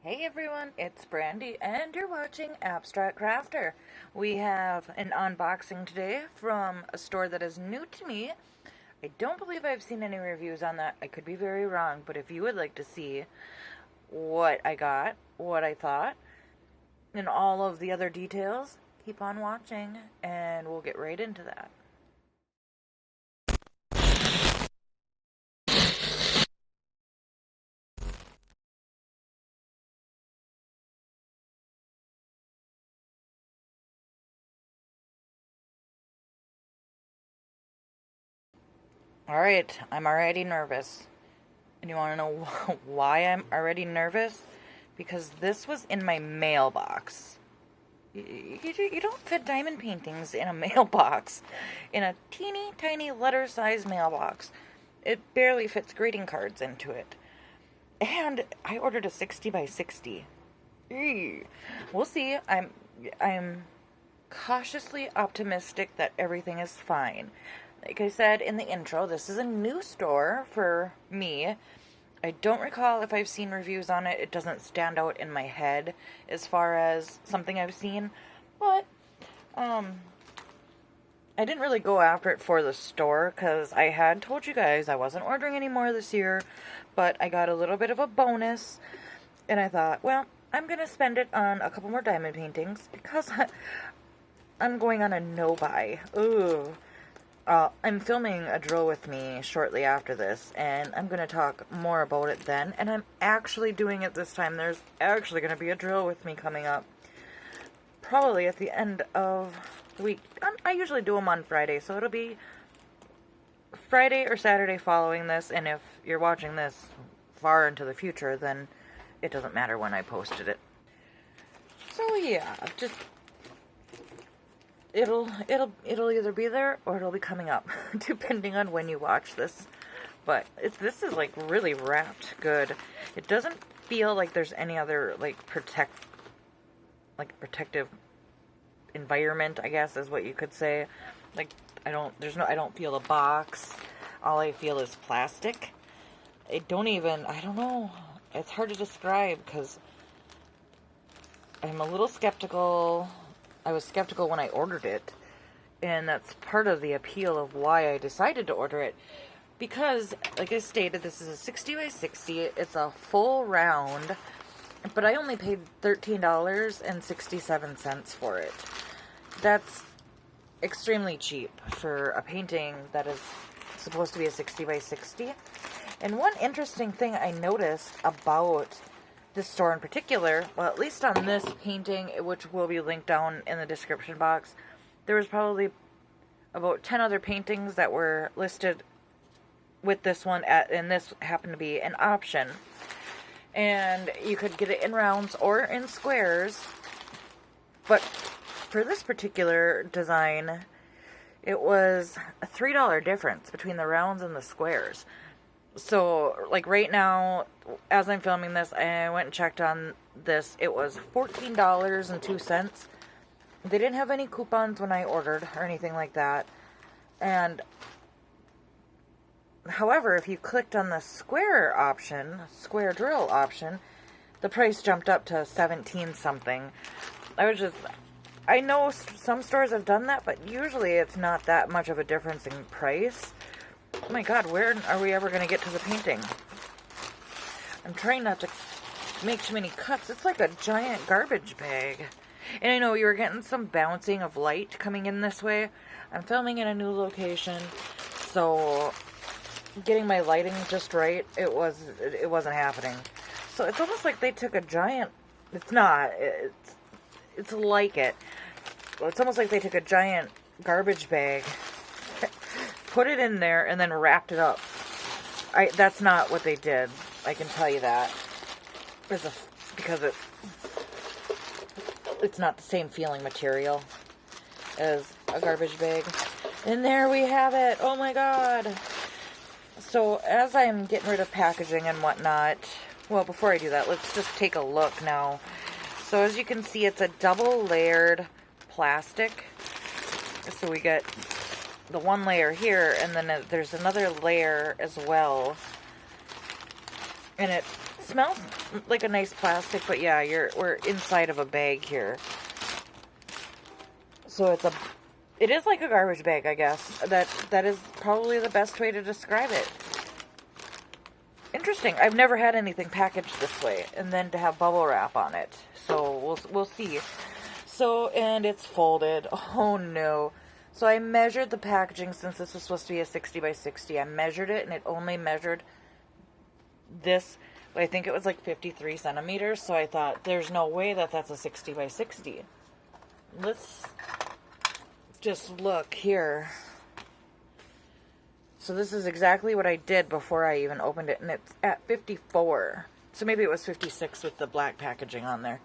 Hey everyone, it's Brandy and you're watching Abstract Crafter. We have an unboxing today from a store that is new to me. I don't believe I've seen any reviews on that. I could be very wrong, but if you would like to see what I got, what I thought, and all of the other details, keep on watching and we'll get right into that. Alright, I'm already nervous. And you want to know why I'm already nervous? Because this was in my mailbox. You don't fit diamond paintings in a mailbox. In a teeny tiny letter-sized mailbox. It barely fits greeting cards into it. And I ordered a 60 by 60. We'll see. I'm cautiously optimistic that everything is fine. Like I said in the intro, this is a new store for me. I don't recall if I've seen reviews on it. It doesn't stand out in my head as far as something I've seen. But, I didn't really go after it for the store because I had told you guys I wasn't ordering any more this year. But I got a little bit of a bonus. And I thought, well, I'm going to spend it on a couple more diamond paintings because I'm going on a no-buy. Ooh. I'm filming a drill with me shortly after this, and I'm going to talk more about it then, and I'm actually doing it this time. There's actually going to be a drill with me coming up, probably at the end of the week. I usually do them on Friday, so it'll be Friday or Saturday following this, and if you're watching this far into the future, then it doesn't matter when I posted it. So yeah, just It'll either be there or it'll be coming up, depending on when you watch this. But this is like really wrapped good. It doesn't feel like there's any other protective environment, I guess is what you could say. Like I don't feel a box. All I feel is plastic. I don't know. It's hard to describe because I'm a little skeptical. I was skeptical when I ordered it, and that's part of the appeal of why I decided to order it, because, like I stated, this is a 60 by 60, it's a full round, but I only paid $13.67 for it. That's extremely cheap for a painting that is supposed to be a 60 by 60, and one interesting thing I noticed about this store in particular, well, at least on this painting, which will be linked down in the description box, there was probably about 10 other paintings that were listed with this one, and this happened to be an option. And you could get it in rounds or in squares, but for this particular design, it was a $3 difference between the rounds and the squares. So, like right now, as I'm filming this, I went and checked on this. It was $14.02. They didn't have any coupons when I ordered or anything like that. And, however, if you clicked on the square square drill option, the price jumped up to 17 something. I know some stores have done that, but usually it's not that much of a difference in price. Oh my god, where are we ever going to get to the painting? I'm trying not to make too many cuts. It's like a giant garbage bag. And I know you were getting some bouncing of light coming in this way. I'm filming in a new location, so getting my lighting just right, it wasn't happening. So it's almost like they took a giant, it's not, it's like it. Well, it's almost like they took a giant garbage bag, put it in there, and then wrapped it up. That's not what they did. I can tell you that. Because it's not the same feeling material as a garbage bag. And there we have it. Oh my god. So as I'm getting rid of packaging and whatnot, well, before I do that, let's just take a look now. So as you can see, it's a double layered plastic. So we get the one layer here, and then there's another layer as well, and it smells like a nice plastic, but yeah, we're inside of a bag here. So it is like a garbage bag, I guess. That is probably the best way to describe it. Interesting. I've never had anything packaged this way, and then to have bubble wrap on it. So we'll see. So, and it's folded. Oh no. So I measured the packaging, since this was supposed to be a 60 by 60. I measured it, and it only measured this. I think it was like 53 centimeters. So I thought, there's no way that that's a 60 by 60. Let's just look here. So this is exactly what I did before I even opened it, and it's at 54. So maybe it was 56 with the black packaging on there.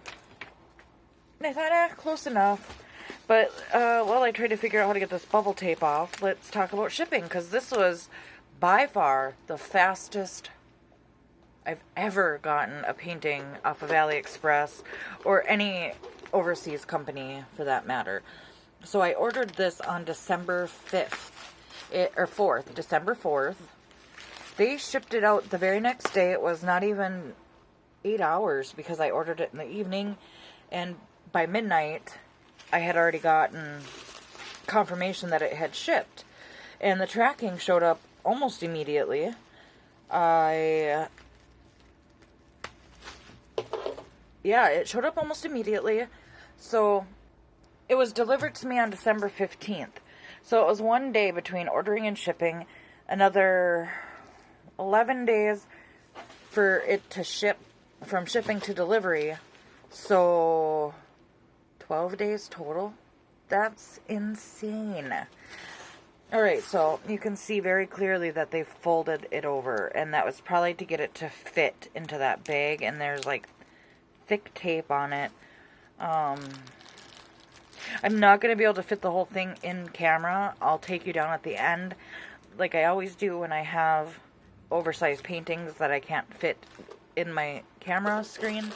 And I thought, close enough. But while I tried to figure out how to get this bubble tape off, let's talk about shipping, because this was by far the fastest I've ever gotten a painting off of AliExpress, or any overseas company for that matter. So I ordered this on December 5th. Or 4th, December 4th. They shipped it out the very next day. It was not even 8 hours, because I ordered it in the evening, and by midnight I had already gotten confirmation that it had shipped, and the tracking showed up almost immediately. Yeah, it showed up almost immediately. So it was delivered to me on December 15th. So it was one day between ordering and shipping, another 11 days for it to ship, from shipping to delivery. So 12 days total. That's insane. Alright, so you can see very clearly that they folded it over, and that was probably to get it to fit into that bag, and there's like thick tape on it. I'm not going to be able to fit the whole thing in camera. I'll take you down at the end, like I always do when I have oversized paintings that I can't fit in my camera screen.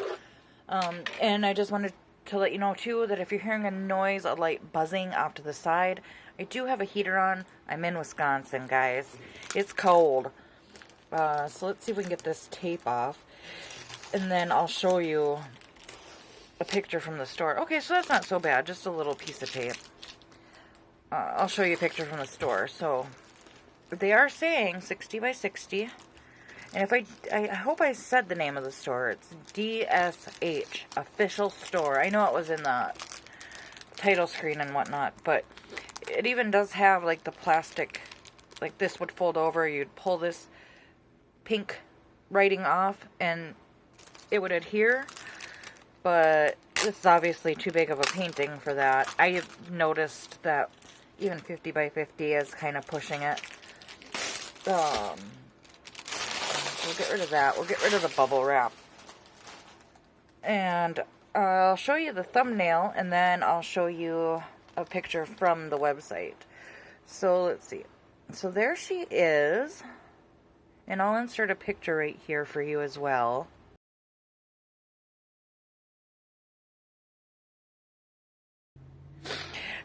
And I just wanted to let you know too that if you're hearing a noise, a light buzzing off to the side, I do have a heater on. I'm in Wisconsin, guys. It's cold. So let's see if we can get this tape off, and then I'll show you a picture from the store. Okay, so that's not so bad. Just a little piece of tape. I'll show you a picture from the store. So they are saying 60 by 60. And if I hope I said the name of the store. It's DSH Official Store. I know it was in the title screen and whatnot, but it even does have like the plastic, like this would fold over. You'd pull this pink writing off and it would adhere. But this is obviously too big of a painting for that. I noticed that even 50 by 50 is kind of pushing it. We'll get rid of that. We'll get rid of the bubble wrap. And I'll show you the thumbnail, and then I'll show you a picture from the website. So let's see. So there she is. And I'll insert a picture right here for you as well.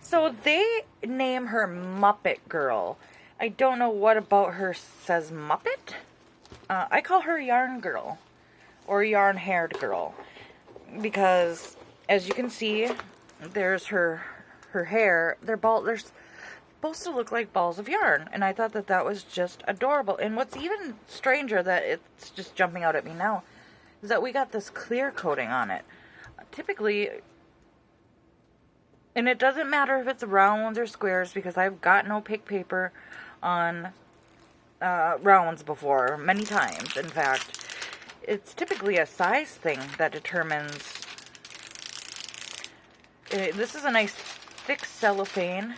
So they name her Muppet Girl. I don't know what about her says Muppet. I call her Yarn Girl or Yarn Haired Girl because, as you can see, there's her hair. They're supposed to look like balls of yarn, and I thought that that was just adorable. And what's even stranger, that it's just jumping out at me now, is that we got this clear coating on it. Typically, and it doesn't matter if it's round ones or squares, because I've gotten opaque paper on round ones before, many times. In fact, it's typically a size thing that determines. This is a nice thick cellophane.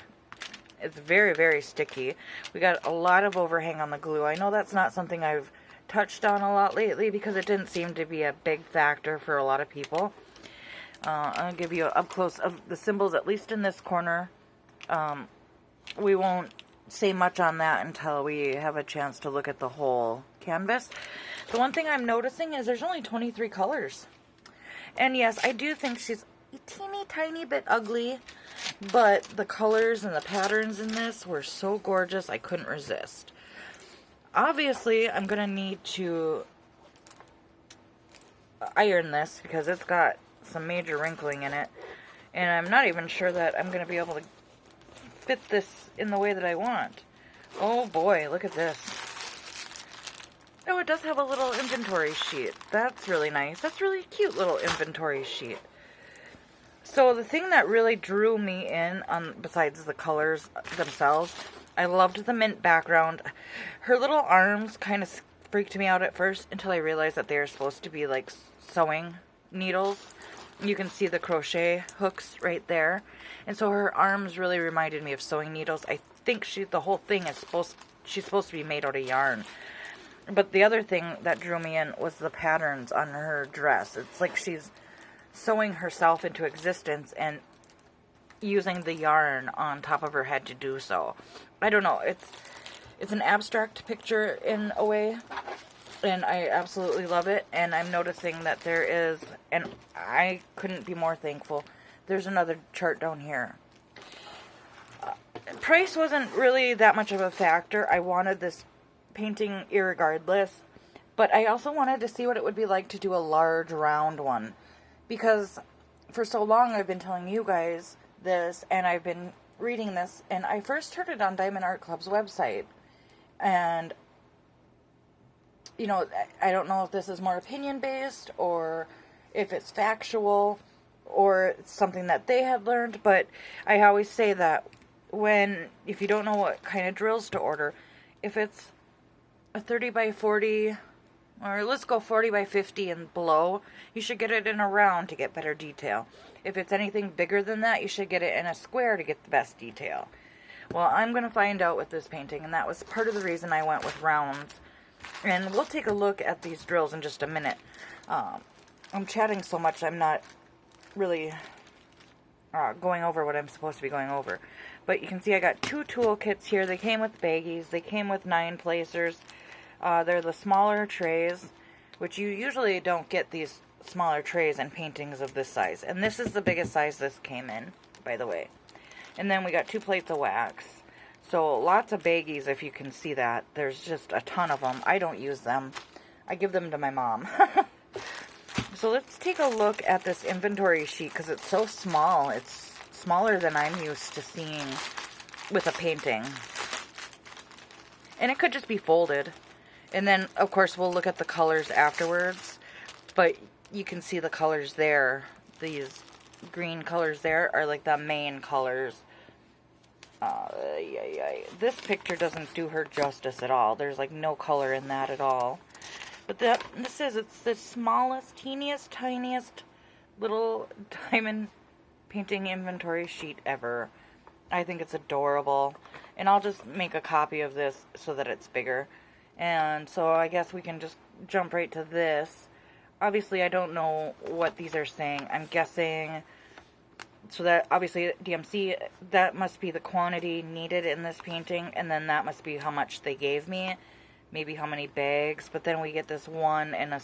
It's very, very sticky. We got a lot of overhang on the glue. I know that's not something I've touched on a lot lately because it didn't seem to be a big factor for a lot of people. I'll give you an up close of the symbols, at least in this corner. We won't say much on that until we have a chance to look at the whole canvas. The one thing I'm noticing is there's only 23 colors. And yes, I do think she's a teeny tiny bit ugly, but the colors and the patterns in this were so gorgeous I couldn't resist. Obviously, I'm going to need to iron this because it's got some major wrinkling in it. And I'm not even sure that I'm going to be able to fit this in the way that I want. Oh boy, look at this. Oh, it does have a little inventory sheet. That's really nice. That's really cute little inventory sheet. So the thing that really drew me in, besides the colors themselves, I loved the mint background. Her little arms kind of freaked me out at first until I realized that they are supposed to be like sewing needles. You can see the crochet hooks right there. And so her arms really reminded me of sewing needles. I think the whole thing is she's supposed to be made out of yarn. But the other thing that drew me in was the patterns on her dress. It's like she's sewing herself into existence and using the yarn on top of her head to do so. I don't know. It's an abstract picture in a way, and I absolutely love it. And I'm noticing that there is, and I couldn't be more thankful, there's another chart down here. Price wasn't really that much of a factor. I wanted this painting irregardless, but I also wanted to see what it would be like to do a large round one, because for so long I've been telling you guys this, and I've been reading this, and I first heard it on Diamond Art Club's website, and you know, I don't know if this is more opinion based or if it's factual or it's something that they had learned, but I always say that if you don't know what kind of drills to order, if it's a 30 by 40, or let's go 40 by 50 and below, you should get it in a round to get better detail. If it's anything bigger than that, you should get it in a square to get the best detail. Well, I'm going to find out with this painting, and that was part of the reason I went with rounds. And we'll take a look at these drills in just a minute. I'm chatting so much, I'm not really going over what I'm supposed to be going over. But you can see I got 2 tool kits here. They came with baggies. They came with 9 placers. They're the smaller trays, which you usually don't get these smaller trays in paintings of this size. And this is the biggest size this came in, by the way. And then we got 2 plates of wax. So lots of baggies, if you can see that. There's just a ton of them. I don't use them. I give them to my mom. So let's take a look at this inventory sheet because it's so small. It's smaller than I'm used to seeing with a painting. And it could just be folded. And then, of course, we'll look at the colors afterwards. But you can see the colors there. These green colors there are like the main colors. This picture doesn't do her justice at all. There's like no color in that at all. But it's the smallest, teeniest, tiniest little diamond painting inventory sheet ever. I think it's adorable. And I'll just make a copy of this so that it's bigger. And so I guess we can just jump right to this. Obviously, I don't know what these are saying. I'm guessing, so that obviously DMC, that must be the quantity needed in this painting. And then that must be how much they gave me. Maybe how many bags. But then we get this 1 and a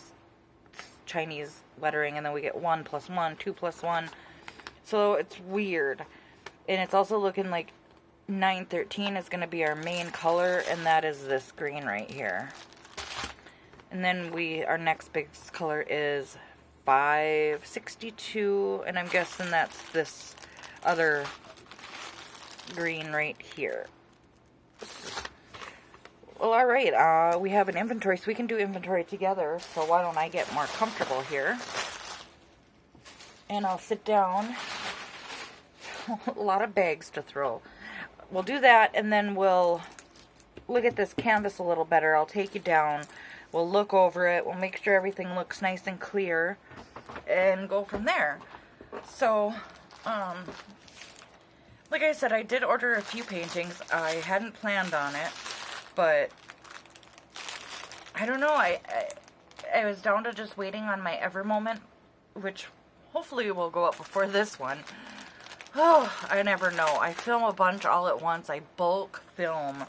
Chinese lettering. And then we get 1 plus 1, 2 plus 1. So it's weird. And it's also looking like 913 is going to be our main color, and that is this green right here. And then our next big color is 562, and I'm guessing that's this other green right here. Well, alright, we have an inventory, so we can do inventory together, so why don't I get more comfortable here? And I'll sit down. A lot of bags to throw. We'll do that, and then we'll look at this canvas a little better. I'll take you down. We'll look over it. We'll make sure everything looks nice and clear, and go from there. So, like I said, I did order a few paintings. I hadn't planned on it, but I don't know. I was down to just waiting on my Ever moment, which hopefully will go up before this one. Oh, I never know. I film a bunch all at once. I bulk film,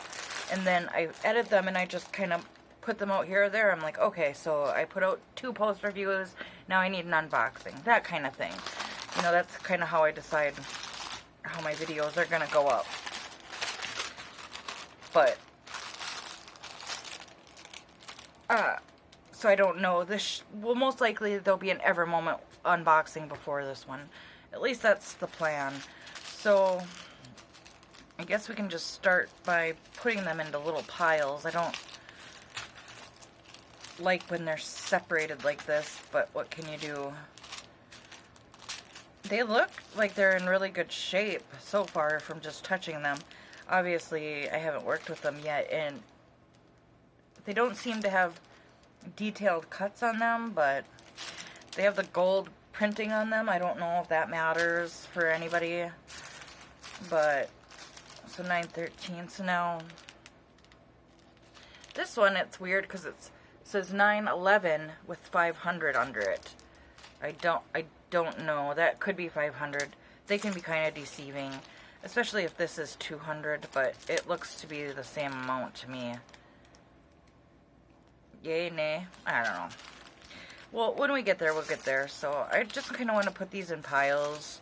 and then I edit them, and I just kind of put them out here or there. I'm like, okay, so I put out 2 post reviews. Now I need an unboxing. That kind of thing. You know, that's kind of how I decide how my videos are going to go up. But, So I don't know. This will most likely there'll be an Ever Moment unboxing before this one. At least that's the plan. So I guess we can just start by putting them into little piles. I don't like when they're separated like this, but what can you do? They look like they're in really good shape so far from just touching them. Obviously, I haven't worked with them yet, and they don't seem to have detailed cuts on them, but they have the gold printing on them. I don't know if that matters for anybody, but so 913. So now this one, it's weird because it says 911 with 500 under it. I don't know. That could be 500. They can be kind of deceiving, especially if this is 200, but it looks to be the same amount to me. Yay, nay, I don't know. Well, when we get there, we'll get there. So I just kind of want to put these in piles.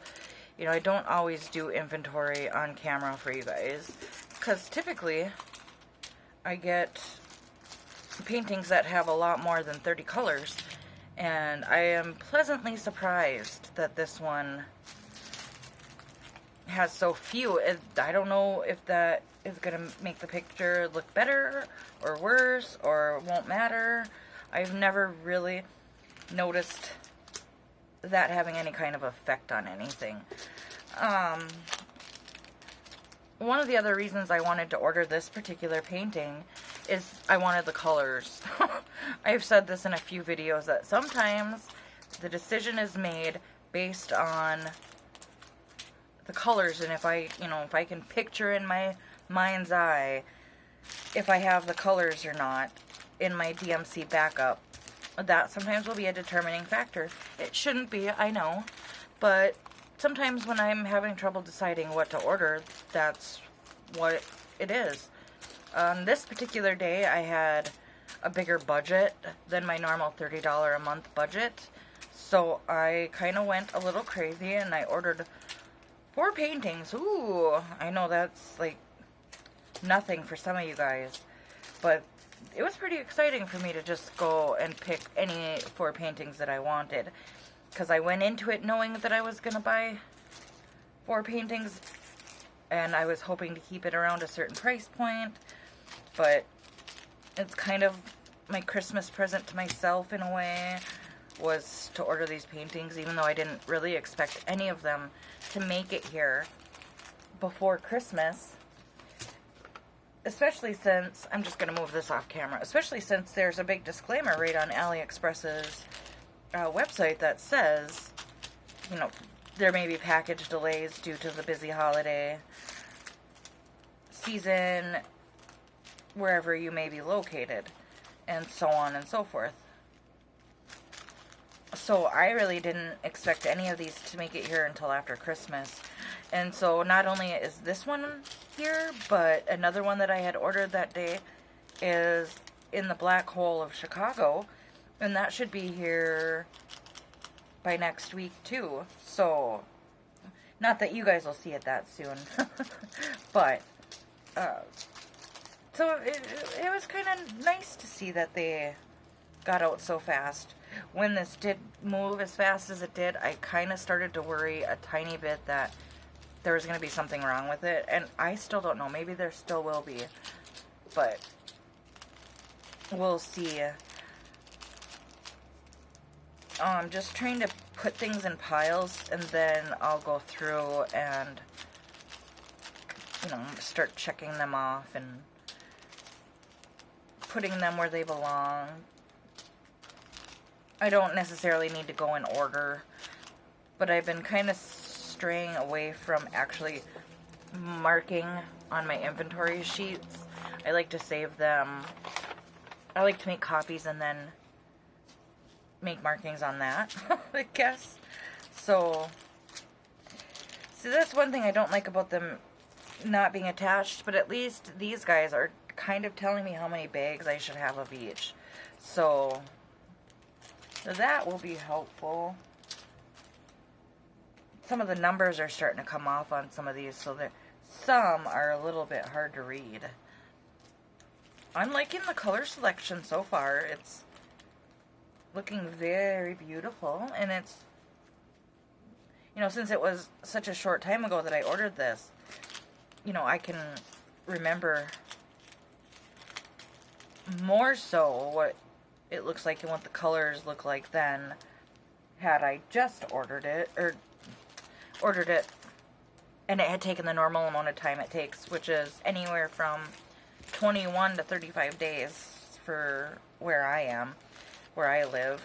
You know, I don't always do inventory on camera for you guys, because typically I get paintings that have a lot more than 30 colors, and I am pleasantly surprised that this one has so few. I don't know if that is going to make the picture look better or worse or won't matter. I've never really noticed that having any kind of effect on anything. One of the other reasons I wanted to order this particular painting is I wanted the colors. I've said this in a few videos that sometimes the decision is made based on the colors, and if I can picture in my mind's eye if I have the colors or not in my DMC backup, that sometimes will be a determining factor. It shouldn't be, I know, but sometimes when I'm having trouble deciding what to order, that's what it is. On this particular day, I had a bigger budget than my normal $30 a month budget, so I kind of went a little crazy and I ordered 4 paintings. Ooh, I know that's like nothing for some of you guys, but it was pretty exciting for me to just go and pick any 4 paintings that I wanted, because I went into it knowing that I was going to buy 4 paintings, and I was hoping to keep it around a certain price point, but it's kind of my Christmas present to myself in a way, was to order these paintings, even though I didn't really expect any of them to make it here before Christmas. Especially since, I'm just going to move this off camera, especially since there's a big disclaimer right on AliExpress's website that says, you know, there may be package delays due to the busy holiday season wherever you may be located, and so on and so forth. So I really didn't expect any of these to make it here until after Christmas. And so not only is this one here, but another one that I had ordered that day is in the Black Hole of Chicago, and that should be here by next week too. So, not that you guys will see it that soon, but so it was kind of nice to see that they got out so fast. When this did move as fast as it did, I kind of started to worry a tiny bit that there was going to be something wrong with it, and I still don't know. Maybe there still will be, but we'll see. I'm just trying to put things in piles, and then I'll go through and, you know, start checking them off and putting them where they belong. I don't necessarily need to go in order, but I've been kind of straying away from actually marking on my inventory sheets. I like to save them. I like to make copies and then make markings on that, I guess. So, see, that's one thing I don't like about them not being attached, but at least these guys are kind of telling me how many bags I should have of each. So that will be helpful. Some of the numbers are starting to come off on some of these, so that some are a little bit hard to read. I'm liking the color selection so far. It's looking very beautiful. And it's, you know, since it was such a short time ago that I ordered this, you know, I can remember more so what it looks like and what the colors look like than had I just ordered it, or ordered it and it had taken the normal amount of time it takes, which is anywhere from 21 to 35 days for where I am, where I live.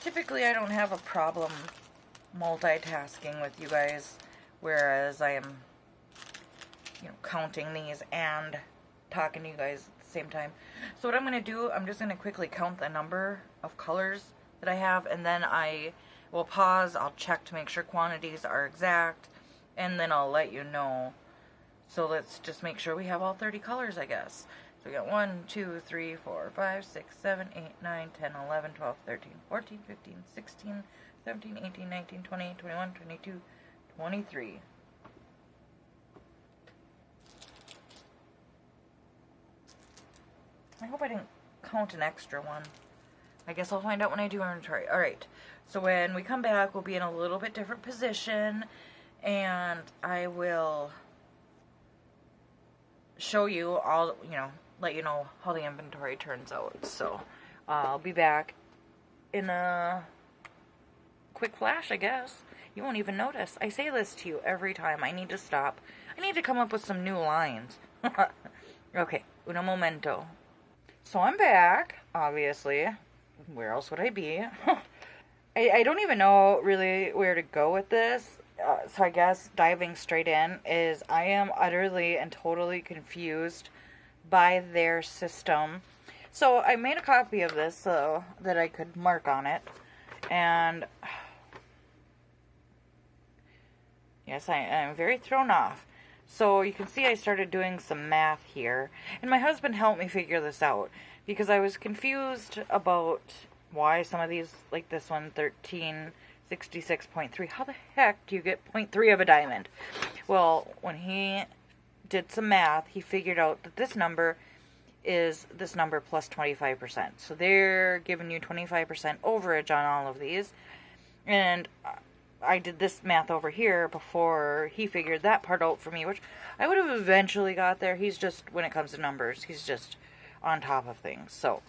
Typically I don't have a problem multitasking with you guys, whereas I am, you know, counting these and talking to you guys at the same time. So what I'm going to do, I'm just going to quickly count the number of colors that I have, and then I will pause, I'll check to make sure quantities are exact, and then I'll let you know. So let's just make sure we have all 30 colors, I guess. So we got 1, 2, 3, 4, 5, 6, 7, 8, 9, 10, 11, 12, 13, 14, 15, 16, 17, 18, 19, 20, 21, 22, 23. I hope I didn't count an extra one. I guess I'll find out when I do inventory. Alright, so when we come back, we'll be in a little bit different position, and I will show you all, you know, let you know how the inventory turns out. So, I'll be back in a quick flash, I guess. You won't even notice. I say this to you every time. I need to stop. I need to come up with some new lines. Okay, uno momento. So I'm back, obviously. Where else would I be? I don't even know really where to go with this. So I guess diving straight in is I am utterly and totally confused by their system. So I made a copy of this so that I could mark on it. And yes, I'm very thrown off. So you can see I started doing some math here. And my husband helped me figure this out, because I was confused about why some of these, like this one, 1366.3. How the heck do you get 0.3 of a diamond? Well, when he did some math, he figured out that this number is this number plus 25%. So they're giving you 25% overage on all of these. And I did this math over here before he figured that part out for me, which I would have eventually got there. He's just, when it comes to numbers, he's just on top of things. So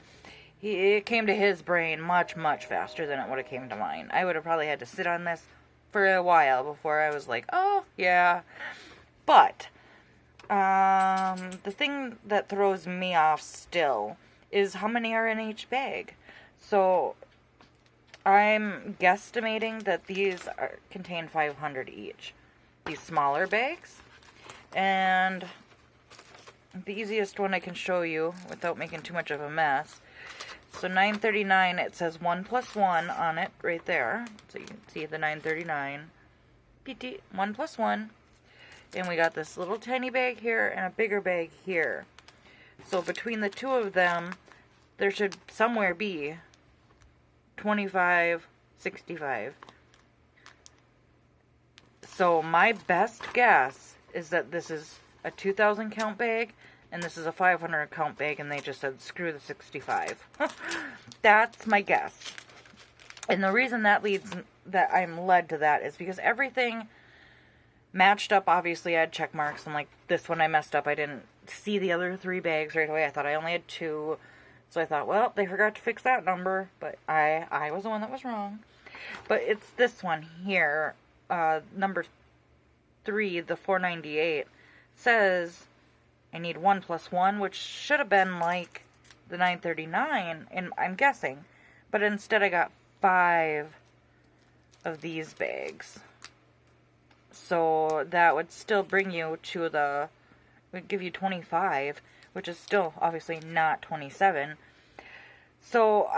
it came to his brain much, much faster than it would have came to mine. I would have probably had to sit on this for a while before I was like, oh, yeah. But the thing that throws me off still is how many are in each bag. So I'm guesstimating that these contain 500 each. These smaller bags. And the easiest one I can show you without making too much of a mess. So $9.39, it says 1 plus 1 on it right there. So you can see the $9.39. PT, 1 plus 1. And we got this little tiny bag here and a bigger bag here. So between the two of them, there should somewhere be 25, 65. So my best guess is that this is a 2,000 count bag and this is a 500 count bag, and they just said screw the 65. That's my guess. And the reason that I'm led to that is because everything matched up. Obviously I had check marks, and like this one I messed up. I didn't see the other 3 bags right away. I thought I only had 2. So I thought, well, they forgot to fix that number, but I was the one that was wrong. But it's this one here, number 3, the 498, says I need 1 plus 1, which should have been like the 939, and I'm guessing. But instead I got 5 of these bags. So that would still bring you to would give you 25, which is still obviously not 27. So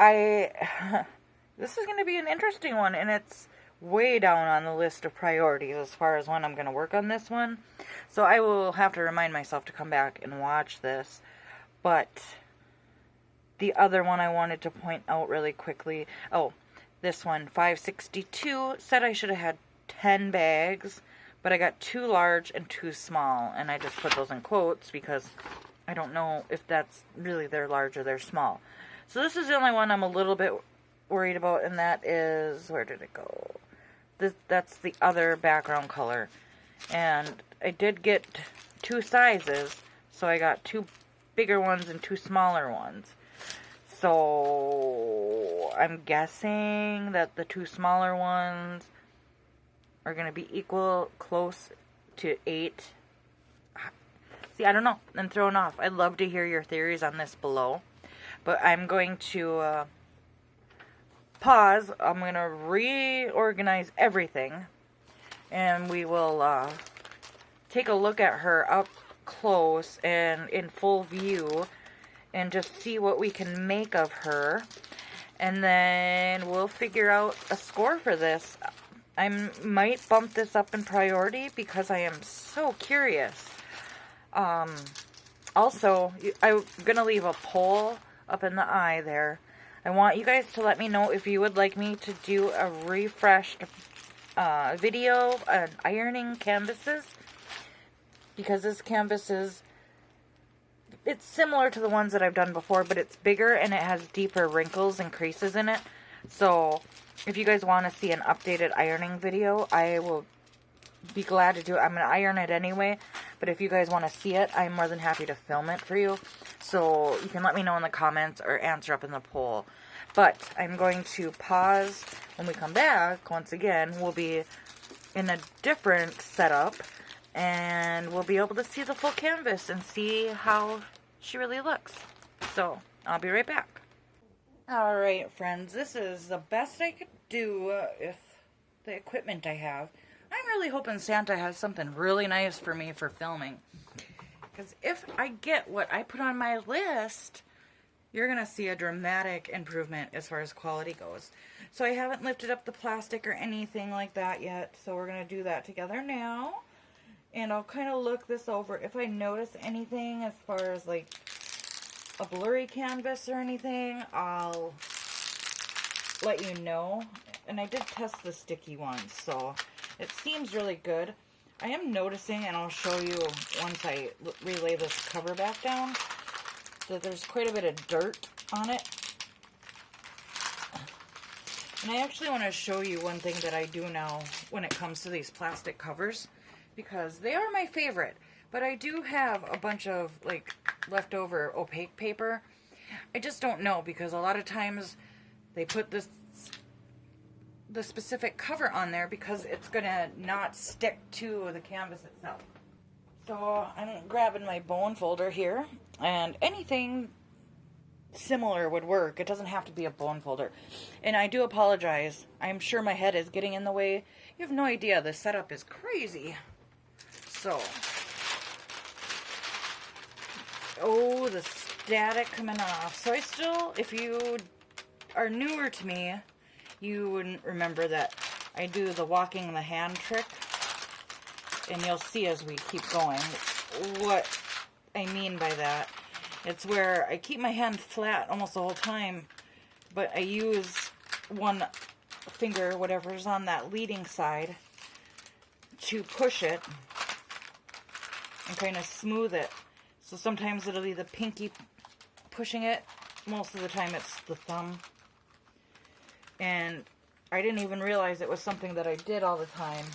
this is going to be an interesting one, and it's way down on the list of priorities as far as when I'm going to work on this one. So I will have to remind myself to come back and watch this. But the other one I wanted to point out really quickly, this one, 562, said I should have had 10 bags, but I got 2 large and 2 small, and I just put those in quotes because I don't know if that's really they're large or they're small. So this is the only one I'm a little bit worried about, and that is, where did it go? That's the other background color. And I did get 2 sizes, so I got 2 bigger ones and 2 smaller ones. So I'm guessing that the 2 smaller ones are going to be equal, close to 8. See, I don't know. I'm thrown off. I'd love to hear your theories on this below. But I'm going to pause. I'm going to reorganize everything. And we will take a look at her up close and in full view. And just see what we can make of her. And then we'll figure out a score for this. I might bump this up in priority because I am so curious. Also, I'm going to leave a poll up in the eye there. I want you guys to let me know if you would like me to do a refreshed video on ironing canvases. Because this canvas is, it's similar to the ones that I've done before, but it's bigger and it has deeper wrinkles and creases in it. So, if you guys want to see an updated ironing video, I will be glad to do it. I'm going to iron it anyway, but if you guys want to see it, I'm more than happy to film it for you. So you can let me know in the comments or answer up in the poll. But I'm going to pause. When we come back, once again, we'll be in a different setup, and we'll be able to see the full canvas and see how she really looks. So I'll be right back. Alright friends, this is the best I could do with the equipment I have. I'm really hoping Santa has something really nice for me for filming. Because if I get what I put on my list, you're going to see a dramatic improvement as far as quality goes. So I haven't lifted up the plastic or anything like that yet. So we're going to do that together now. And I'll kind of look this over. If I notice anything as far as like a blurry canvas or anything, I'll let you know. And I did test the sticky ones, so it seems really good. I am noticing, and I'll show you once I relay this cover back down, that there's quite a bit of dirt on it. And I actually want to show you one thing that I do now when it comes to these plastic covers, because they are my favorite. But I do have a bunch of like leftover opaque paper. I just don't know, because a lot of times they put the specific cover on there because it's gonna not stick to the canvas itself. So I'm grabbing my bone folder here, and anything similar would work. It doesn't have to be a bone folder. And I do apologize. I'm sure my head is getting in the way. You have no idea. The setup is crazy. So, oh, the static coming off. So I still, if you are newer to me, you wouldn't remember that I do the walking the hand trick. And you'll see as we keep going what I mean by that. It's where I keep my hand flat almost the whole time, but I use one finger, whatever's on that leading side, to push it and kind of smooth it. So sometimes it'll be the pinky pushing it. Most of the time it's the thumb. And I didn't even realize it was something that I did all the time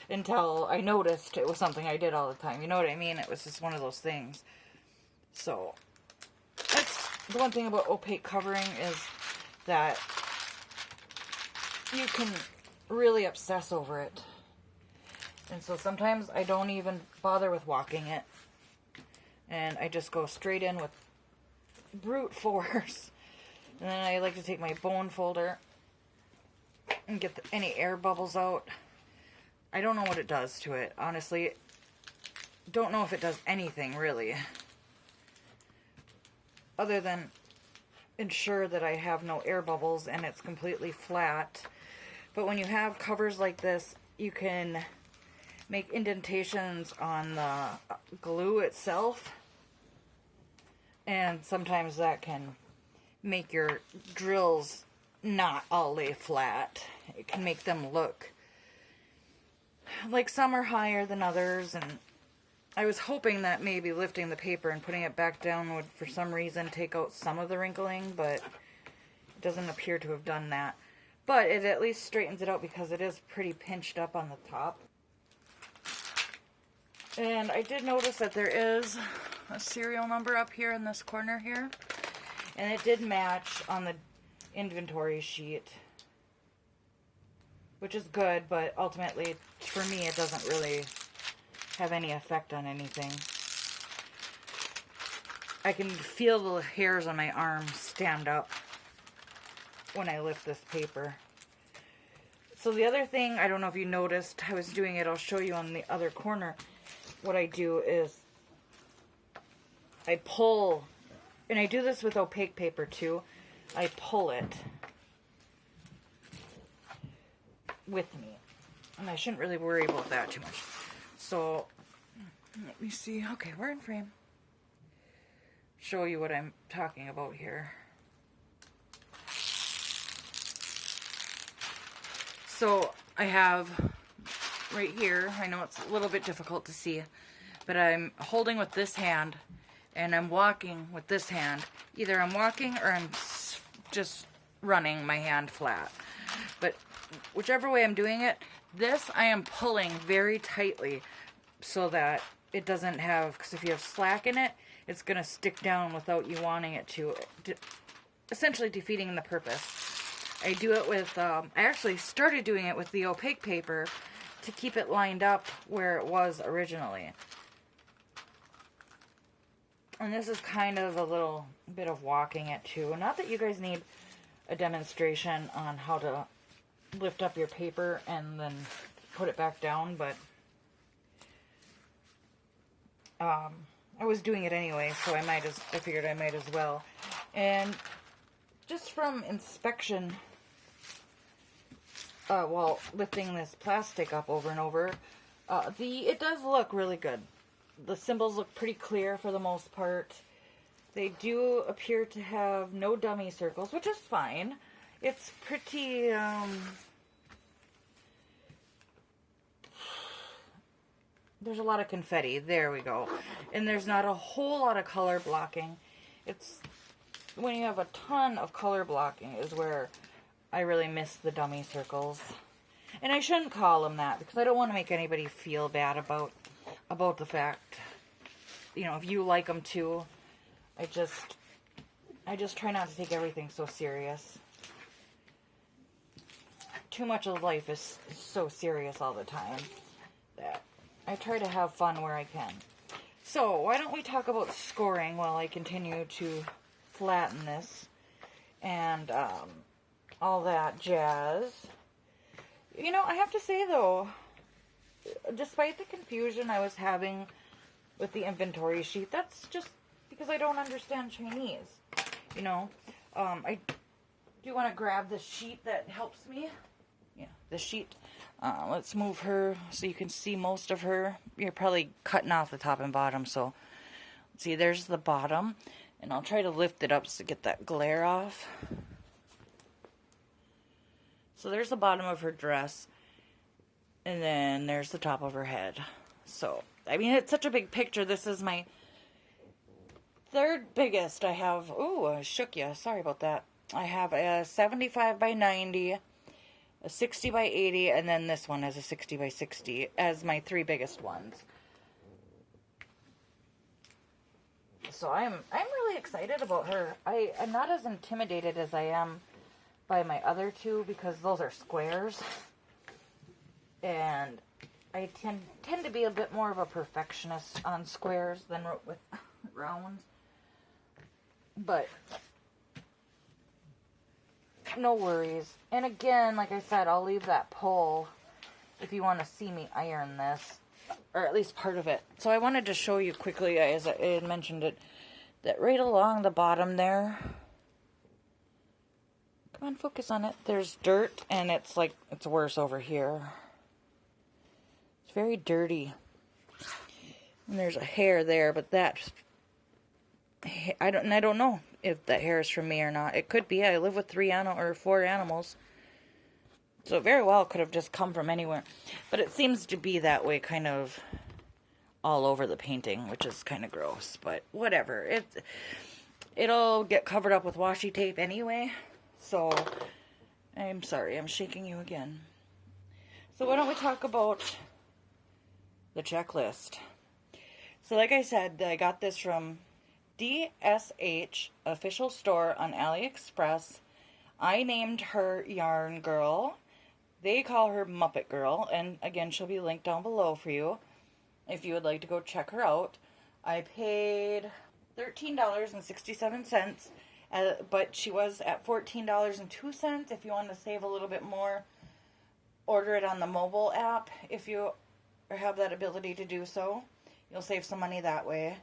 until I noticed it was something I did all the time. You know what I mean? It was just one of those things. So, that's the one thing about opaque covering, is that you can really obsess over it. And so sometimes I don't even bother with walking it. And I just go straight in with brute force. And then I like to take my bone folder and get any air bubbles out. I don't know what it does to it. Honestly, don't know if it does anything, really. Other than ensure that I have no air bubbles and it's completely flat. But when you have covers like this, you can make indentations on the glue itself. And sometimes that can make your drills not all lay flat. It can make them look like some are higher than others, and I was hoping that maybe lifting the paper and putting it back down would, for some reason, take out some of the wrinkling, but it doesn't appear to have done that. But it at least straightens it out because it is pretty pinched up on the top. And I did notice that there is a serial number up here in this corner here. And it did match on the inventory sheet, which is good, but ultimately, for me, it doesn't really have any effect on anything. I can feel the hairs on my arm stand up when I lift this paper. So the other thing, I don't know if you noticed, I was doing it, I'll show you on the other corner. What I do is I pull, and I do this with opaque paper too, I pull it with me. And I shouldn't really worry about that too much. So, let me see. Okay, we're in frame. Show you what I'm talking about here. So, I have right here, I know it's a little bit difficult to see, but I'm holding with this hand, and I'm walking with this hand. Either I'm walking or I'm just running my hand flat. But whichever way I'm doing it, this I am pulling very tightly so that it doesn't have, because if you have slack in it, it's going to stick down without you wanting it to, essentially defeating the purpose. I do it with, I actually started doing it with the opaque paper to keep it lined up where it was originally. And this is kind of a little bit of walking it too. Not that you guys need a demonstration on how to lift up your paper and then put it back down, but I was doing it anyway, so I figured I might as well. And just from inspection, while lifting this plastic up over and over, it does look really good. The symbols look pretty clear for the most part. They do appear to have no dummy circles, which is fine. It's pretty, there's a lot of confetti. There we go. And there's not a whole lot of color blocking. It's when you have a ton of color blocking is where I really miss the dummy circles. And I shouldn't call them that because I don't want to make anybody feel bad about the fact, you know, if you like them too. I just try not to take everything so serious. Too much of life is so serious all the time that I try to have fun where I can. So, why don't we talk about scoring while I continue to flatten this and all that jazz. You know, I have to say though, despite the confusion I was having with the inventory sheet, that's just because I don't understand Chinese. You know, I do want to grab the sheet that helps me. Yeah, the sheet. Let's move her so you can see most of her. You're probably cutting off the top and bottom, so let's see, there's the bottom. And I'll try to lift it up to get that glare off. So there's the bottom of her dress. And then there's the top of her head. So, I mean, it's such a big picture. This is my third biggest. I have, ooh, I shook you. Sorry about that. I have a 75 by 90, a 60 by 80, and then this one is a 60 by 60 as my three biggest ones. So I'm really excited about her. I'm not as intimidated as I am by my other two because those are squares. And I tend to be a bit more of a perfectionist on squares than with rounds. But no worries. And again, like I said, I'll leave that poll if you want to see me iron this. Or at least part of it. So I wanted to show you quickly, as I had mentioned it, that right along the bottom there, come on, focus on it, there's dirt, and it's like, it's worse over here. It's very dirty. And there's a hair there, but that, I don't know if that hair is from me or not. It could be. I live with 4 animals. So it very well could have just come from anywhere. But it seems to be that way kind of all over the painting, which is kind of gross, but whatever. It'll get covered up with washi tape anyway, so I'm sorry, I'm shaking you again. So why don't we talk about the checklist? So like I said, I got this from DSH Official Store on AliExpress. I named her Yarn Girl. They call her Muppet Girl, and again, she'll be linked down below for you if you would like to go check her out. I paid $13.67, but she was at $14.02. If you want to save a little bit more, order it on the mobile app if you have that ability to do so. You'll save some money that way.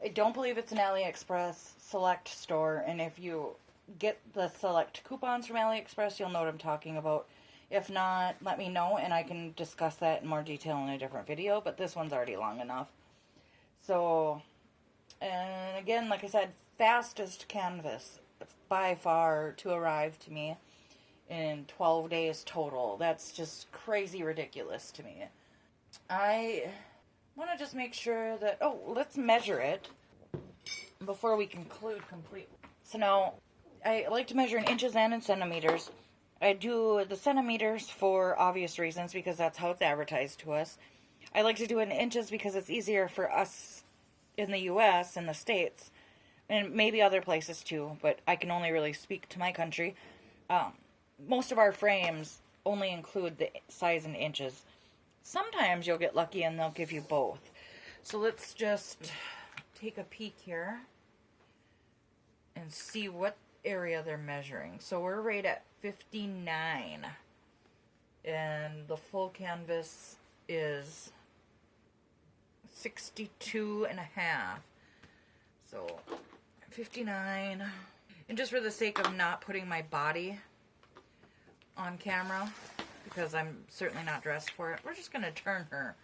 I don't believe it's an AliExpress select store, and if you get the select coupons from AliExpress, you'll know what I'm talking about. If not, let me know, and I can discuss that in more detail in a different video, but this one's already long enough. So, and again, like I said, fastest canvas by far to arrive to me in 12 days total. That's just crazy ridiculous to me. I want to just make sure that, let's measure it before we conclude completely. So now, I like to measure in inches and in centimeters. I do the centimeters for obvious reasons, because that's how it's advertised to us. I like to do it in inches because it's easier for us in the U.S., in the States, and maybe other places too, but I can only really speak to my country. Most of our frames only include the size in inches. Sometimes you'll get lucky and they'll give you both. So let's just take a peek here and see what area they're measuring. So we're right at 59, and the full canvas is 62 and a half. So 59, and just for the sake of not putting my body on camera, because I'm certainly not dressed for it, we're just going to turn her.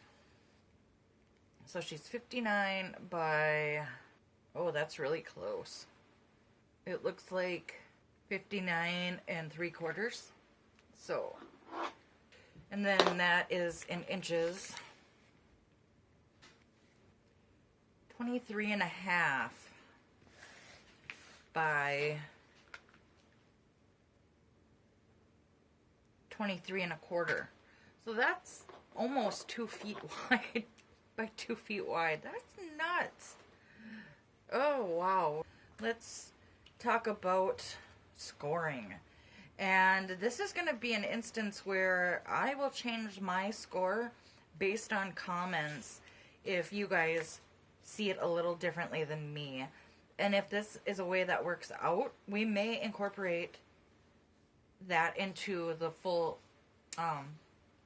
So she's 59 by, that's really close. It looks like 59 3/4. So, and then that is in inches. 23 and a half by 23 1/4. So that's almost 2 feet wide by 2 feet wide. That's nuts. Oh, wow. Let's talk about scoring. And this is going to be an instance where I will change my score based on comments if you guys see it a little differently than me. And if this is a way that works out, we may incorporate that into the full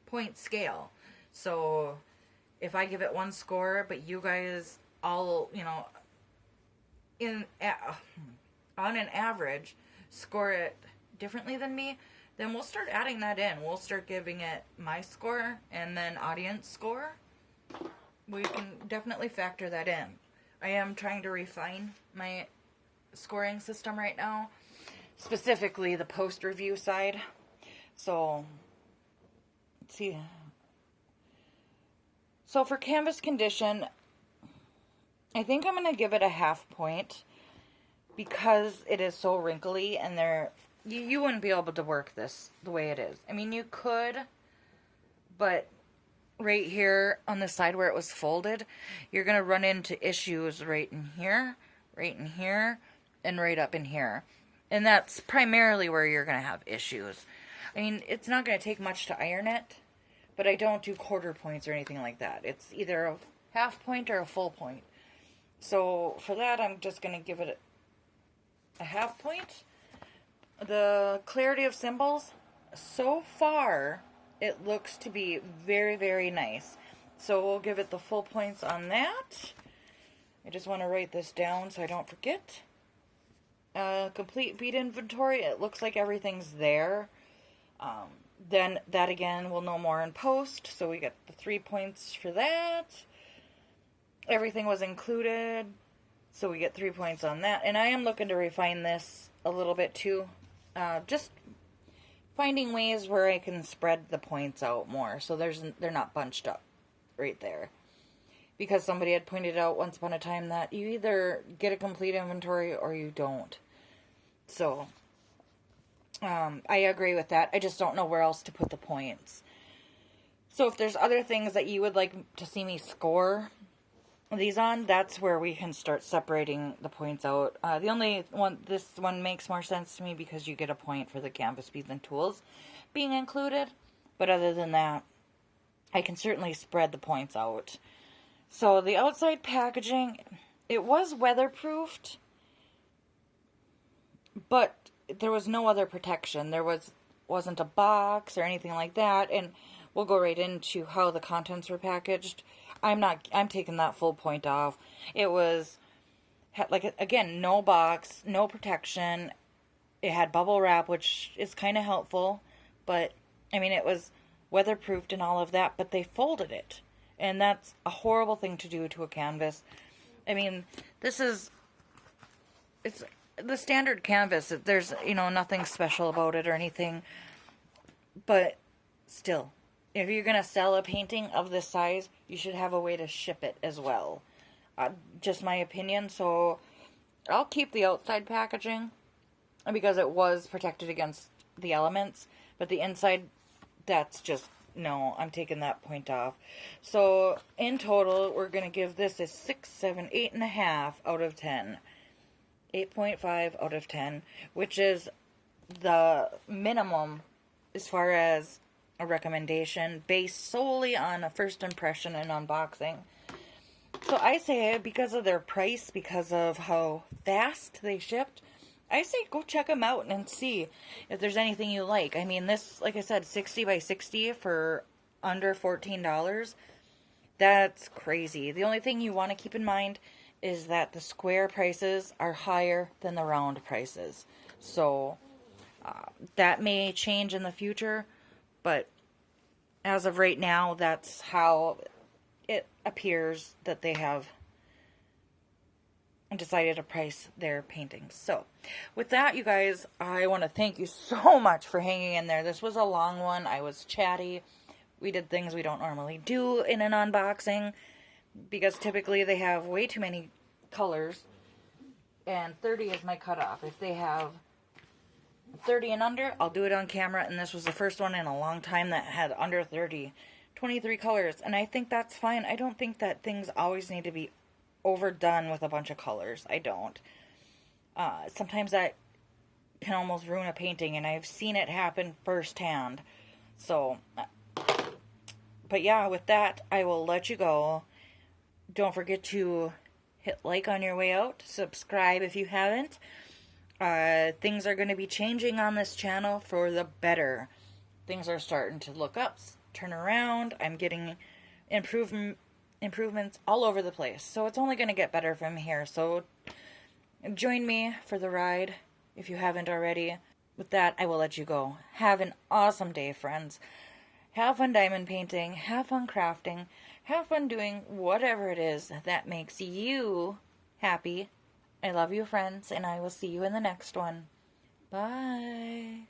point scale. So if I give it one score, but you guys all, on an average, score it differently than me, then we'll start adding that in. We'll start giving it my score and then audience score. We can definitely factor that in. I am trying to refine my scoring system right now, specifically the post-review side. So, let's see. So for canvas condition, I think I'm going to give it a 1/2 point, because it is so wrinkly, and you wouldn't be able to work this the way it is. I mean, you could, but right here on the side where it was folded, you're going to run into issues right in here, and right up in here. And that's primarily where you're going to have issues. I mean, it's not going to take much to iron it, but I don't do 1/4 points or anything like that. It's either a 1/2 point or a full point. So for that, I'm just going to give it a 1/2 point. The clarity of symbols, so far, it looks to be very, very nice. So we'll give it the full points on that. I just want to write this down so I don't forget. Complete bead inventory, it looks like everything's there. Then that again, we'll know more in post. So we get the 3 points for that. Everything was included, so we get 3 points on that. And I am looking to refine this a little bit too. Just finding ways where I can spread the points out more, so they're not bunched up right there. because somebody had pointed out once upon a time that you either get a complete inventory or you don't. So, I agree with that. I just don't know where else to put the points. So if there's other things that you would like to see me score these on, that's where we can start separating the points out. The only one, this one makes more sense to me because you get a point for the canvas beads and tools being included. But other than that, I can certainly spread the points out. So the outside packaging, it was weatherproofed, but there was no other protection. There wasn't a box or anything like that, and we'll go right into how the contents were packaged. I'm taking that full point off. It was, like, again, no box, no protection. It had bubble wrap, which is kind of helpful, but, I mean, it was weatherproofed and all of that, but they folded it, and that's a horrible thing to do to a canvas. I mean, it's the standard canvas. There's, nothing special about it or anything, but still, if you're going to sell a painting of this size, you should have a way to ship it as well. Just my opinion. So I'll keep the outside packaging because it was protected against the elements, but the inside, that's just, no, I'm taking that point off. So in total, we're going to give this a 6, 7, 8.5 out of 10. 8.5 out of 10, which is the minimum as far as a recommendation based solely on a first impression and unboxing. So I say, because of their price, because of how fast they shipped, I say go check them out and see if there's anything you like. I mean, this, like I said, 60 by 60 for under $14. That's crazy. The only thing you want to keep in mind is that the square prices are higher than the round prices. So that may change in the future, but as of right now, that's how it appears that they have decided to price their paintings. So with that, you guys, I want to thank you so much for hanging in there. This was a long one. I was chatty. We did things we don't normally do in an unboxing, because typically they have way too many colors, and 30 is my cutoff. If they have 30 and under, I'll do it on camera, and this was the first one in a long time that had under 30. 23 colors, and I think that's fine. I don't think that things always need to be overdone with a bunch of colors. I don't. Sometimes that can almost ruin a painting, and I've seen it happen firsthand. So, but yeah, with that, I will let you go. Don't forget to hit like on your way out. Subscribe if you haven't. Things are going to be changing on this channel for the better. Things are starting to look up, turn around. I'm getting improvements all over the place. So it's only going to get better from here. So join me for the ride if you haven't already. With that, I will let you go. Have an awesome day, friends. Have fun diamond painting. Have fun crafting. Have fun doing whatever it is that makes you happy. I love you, friends, and I will see you in the next one. Bye.